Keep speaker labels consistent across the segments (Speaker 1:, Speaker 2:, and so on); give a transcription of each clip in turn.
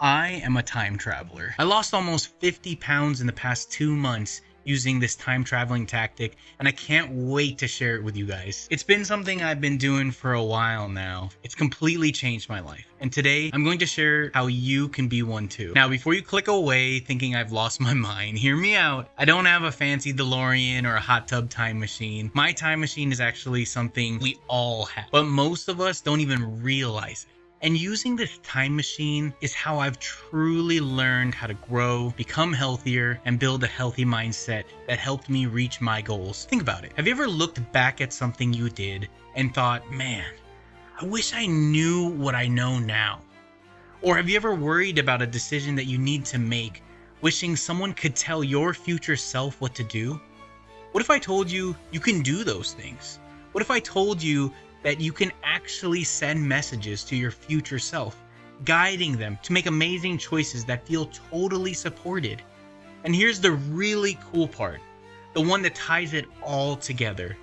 Speaker 1: I am a time traveler. I lost almost 50 pounds in the past 2 months using this time traveling tactic, and I can't wait to share it with you guys. It's been something I've been doing for a while now. It's completely changed my life, and today I'm going to share how you can be one too. Now, before you click away thinking I've lost my mind, hear me out. I don't have a fancy DeLorean or a hot tub time machine. My time machine is actually something we all have, but most of us don't even realize it. And using this time machine is how I've truly learned how to grow, become healthier, and build a healthy mindset that helped me reach my goals. Think about it. Have you ever looked back at something you did and thought, man, I wish I knew what I know now? Or have you ever worried about a decision that you need to make, wishing someone could tell your future self what to do? What if I told you you can do those things? What if I told you that you can actually send messages to your future self, guiding them to make amazing choices that feel totally supported? And here's the really cool part, the one that ties it all together.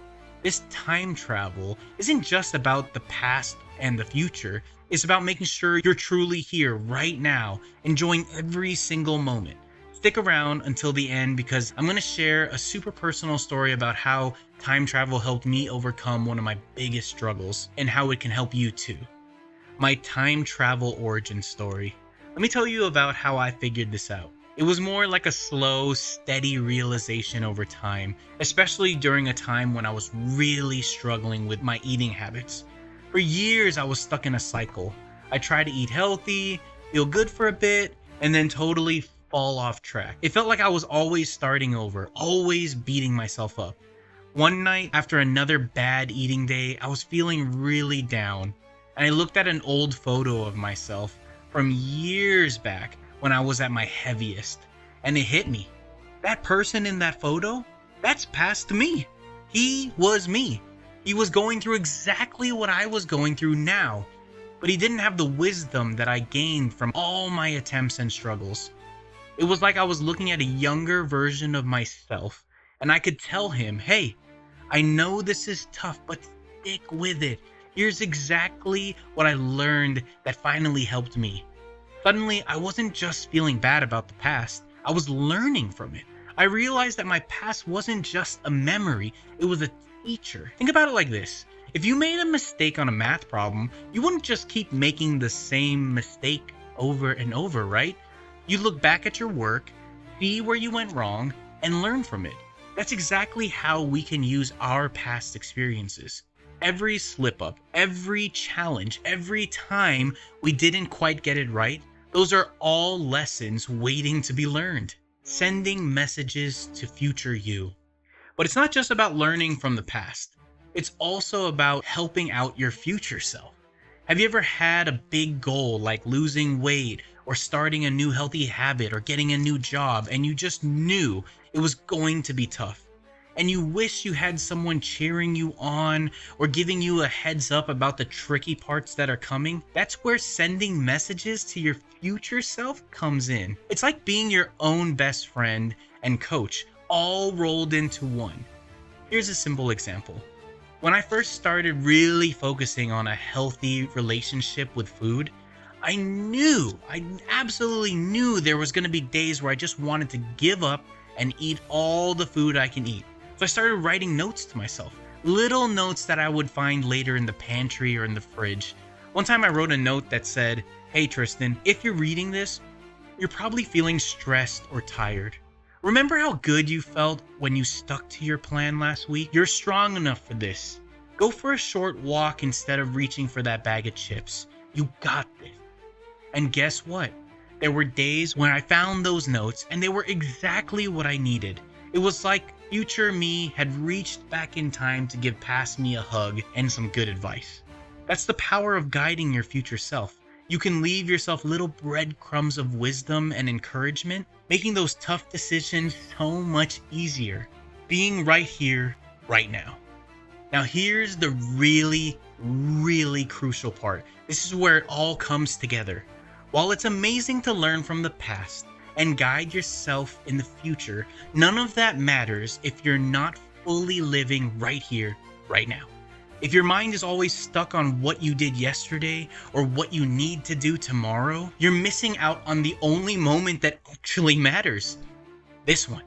Speaker 1: This time travel isn't just about the past and the future. It's about making sure you're truly here right now, enjoying every single moment. Stick around until the end because I'm going to share a super personal story about how time travel helped me overcome one of my biggest struggles and how it can help you too. My time travel origin story. Let me tell you about how I figured this out. It was more like a slow, steady realization over time, especially during a time when I was really struggling with my eating habits. For years, I was stuck in a cycle. I tried to eat healthy, feel good for a bit, and then totally fall off track. It felt like I was always starting over, always beating myself up. One night, after another bad eating day, I was feeling really down, and I looked at an old photo of myself from years back when I was at my heaviest, and it hit me. That person in that photo, that's past me. He was me. He was going through exactly what I was going through now, but he didn't have the wisdom that I gained from all my attempts and struggles. It was like I was looking at a younger version of myself, and I could tell him, hey, I know this is tough, but stick with it. Here's exactly what I learned that finally helped me. Suddenly, I wasn't just feeling bad about the past, I was learning from it. I realized that my past wasn't just a memory, it was a teacher. Think about it like this. If you made a mistake on a math problem, you wouldn't just keep making the same mistake over and over, right? You look back at your work, see where you went wrong, and learn from it. That's exactly how we can use our past experiences. Every slip up, every challenge, every time we didn't quite get it right, those are all lessons waiting to be learned. Sending messages to future you. But it's not just about learning from the past. It's also about helping out your future self. Have you ever had a big goal like losing weight or starting a new healthy habit or getting a new job and you just knew it was going to be tough? And you wish you had someone cheering you on or giving you a heads up about the tricky parts that are coming? That's where sending messages to your future self comes in. It's like being your own best friend and coach, all rolled into one. Here's a simple example. When I first started really focusing on a healthy relationship with food, I absolutely knew there was going to be days where I just wanted to give up and eat all the food I can eat. So I started writing notes to myself, little notes that I would find later in the pantry or in the fridge. One time I wrote a note that said, hey Tristan, if you're reading this, you're probably feeling stressed or tired. Remember how good you felt when you stuck to your plan last week? You're strong enough for this. Go for a short walk instead of reaching for that bag of chips. You got this. And guess what? There were days when I found those notes and they were exactly what I needed. It was like future me had reached back in time to give past me a hug and some good advice. That's the power of guiding your future self. You can leave yourself little breadcrumbs of wisdom and encouragement, making those tough decisions so much easier. Being right here, right now. Now here's the really, really crucial part. This is where it all comes together. While it's amazing to learn from the past and guide yourself in the future, none of that matters if you're not fully living right here, right now. If your mind is always stuck on what you did yesterday or what you need to do tomorrow, you're missing out on the only moment that actually matters. This one.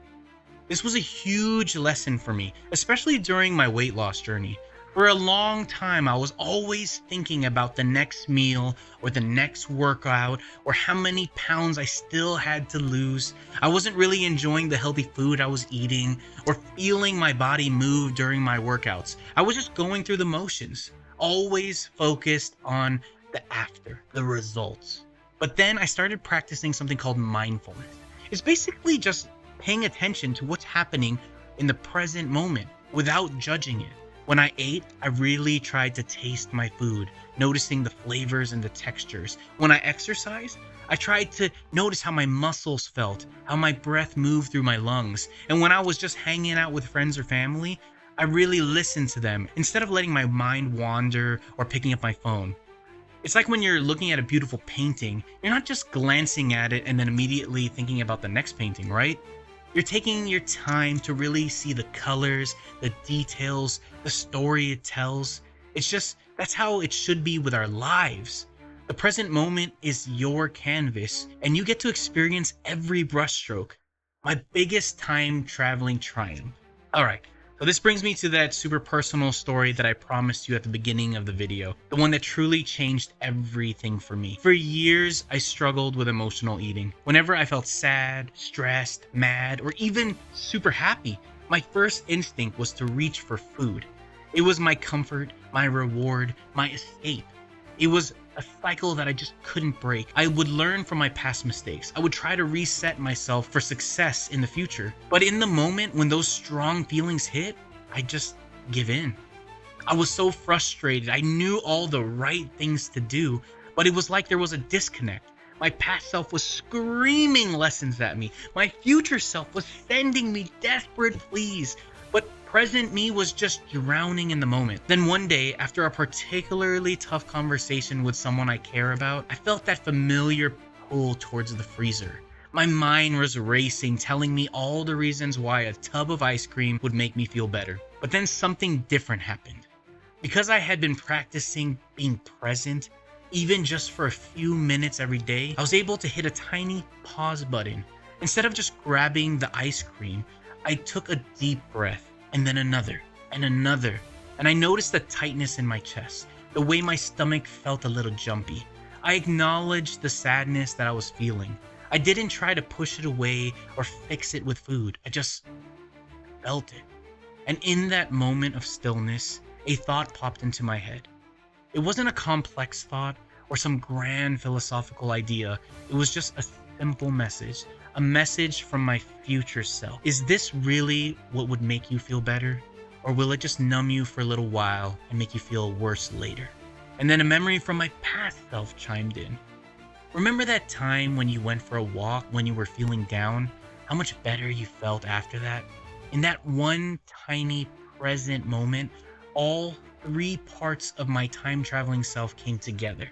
Speaker 1: This was a huge lesson for me, especially during my weight loss journey. For a long time, I was always thinking about the next meal or the next workout or how many pounds I still had to lose. I wasn't really enjoying the healthy food I was eating or feeling my body move during my workouts. I was just going through the motions, always focused on the after, the results. But then I started practicing something called mindfulness. It's basically just paying attention to what's happening in the present moment without judging it. When I ate, I really tried to taste my food, noticing the flavors and the textures. When I exercised, I tried to notice how my muscles felt, how my breath moved through my lungs. And when I was just hanging out with friends or family, I really listened to them instead of letting my mind wander or picking up my phone. It's like when you're looking at a beautiful painting, you're not just glancing at it and then immediately thinking about the next painting, right? You're taking your time to really see the colors, the details, the story it tells. That's how it should be with our lives. The present moment is your canvas, and you get to experience every brushstroke. My biggest time traveling triumph. Alright, so this brings me to that super personal story that I promised you at the beginning of the video. The one that truly changed everything for me. For years, I struggled with emotional eating. Whenever I felt sad, stressed, mad, or even super happy, my first instinct was to reach for food. It was my comfort, my reward, my escape. It was a cycle that I just couldn't break. I would learn from my past mistakes. I would try to reset myself for success in the future. But in the moment when those strong feelings hit, I just give in. I was so frustrated. I knew all the right things to do, but it was like there was a disconnect. My past self was screaming lessons at me. My future self was sending me desperate pleas. But present me was just drowning in the moment. Then one day, after a particularly tough conversation with someone I care about, I felt that familiar pull towards the freezer. My mind was racing, telling me all the reasons why a tub of ice cream would make me feel better. But then something different happened. Because I had been practicing being present, even just for a few minutes every day, I was able to hit a tiny pause button. Instead of just grabbing the ice cream, I took a deep breath, and then another, and another, and I noticed the tightness in my chest, the way my stomach felt a little jumpy. I acknowledged the sadness that I was feeling. I didn't try to push it away or fix it with food. I just felt it. And in that moment of stillness, a thought popped into my head. It wasn't a complex thought or some grand philosophical idea. It was just a simple message. A message from my future self. Is this really what would make you feel better? Or will it just numb you for a little while and make you feel worse later? And then a memory from my past self chimed in. Remember that time when you went for a walk when you were feeling down? How much better you felt after that? In that one tiny present moment, all three parts of my time traveling self came together.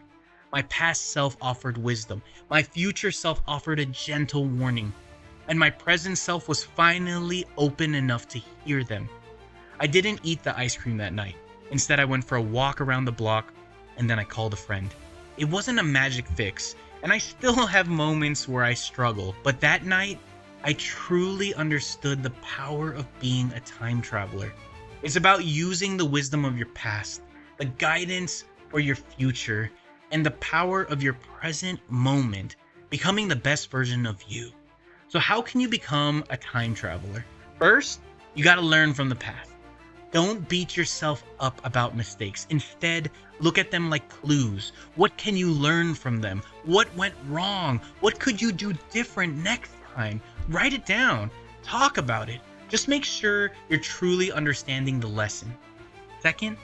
Speaker 1: My past self offered wisdom. My future self offered a gentle warning. And my present self was finally open enough to hear them. I didn't eat the ice cream that night. Instead, I went for a walk around the block, and then I called a friend. It wasn't a magic fix, and I still have moments where I struggle. But that night, I truly understood the power of being a time traveler. It's about using the wisdom of your past, the guidance for your future, and the power of your present moment, becoming the best version of you. So how can you become a time traveler? First, you gotta learn from the past. Don't beat yourself up about mistakes. Instead, look at them like clues. What can you learn from them? What went wrong? What could you do different next time? Write it down. Talk about it. Just make sure you're truly understanding the lesson. Second,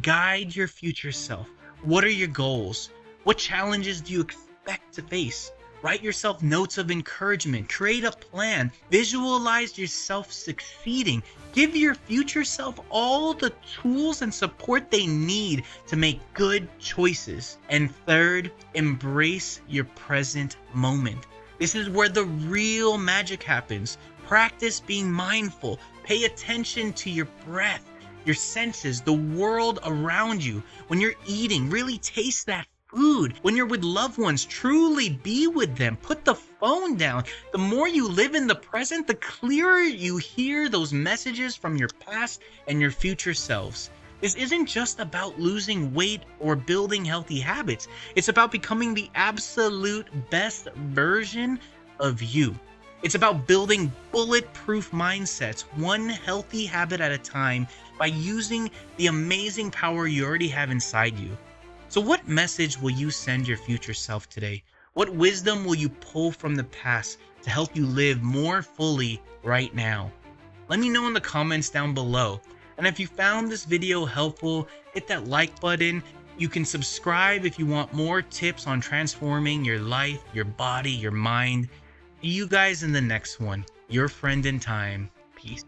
Speaker 1: guide your future self. What are your goals? What challenges do you expect to face? Write yourself notes of encouragement. Create a plan. Visualize yourself succeeding. Give your future self all the tools and support they need to make good choices. And third, embrace your present moment. This is where the real magic happens. Practice being mindful. Pay attention to your breath. your senses, the world around you. When you're eating, really taste that food. When you're with loved ones, truly be with them. Put the phone down. The more you live in the present, the clearer you hear those messages from your past and your future selves. This isn't just about losing weight or building healthy habits. It's about becoming the absolute best version of you. It's about building bulletproof mindsets, one healthy habit at a time, by using the amazing power you already have inside you. So, what message will you send your future self today? What wisdom will you pull from the past to help you live more fully right now? Let me know in the comments down below. And if you found this video helpful, hit that like button. You can subscribe if you want more tips on transforming your life, your body, your mind. See you guys in the next one. Your friend in time. Peace.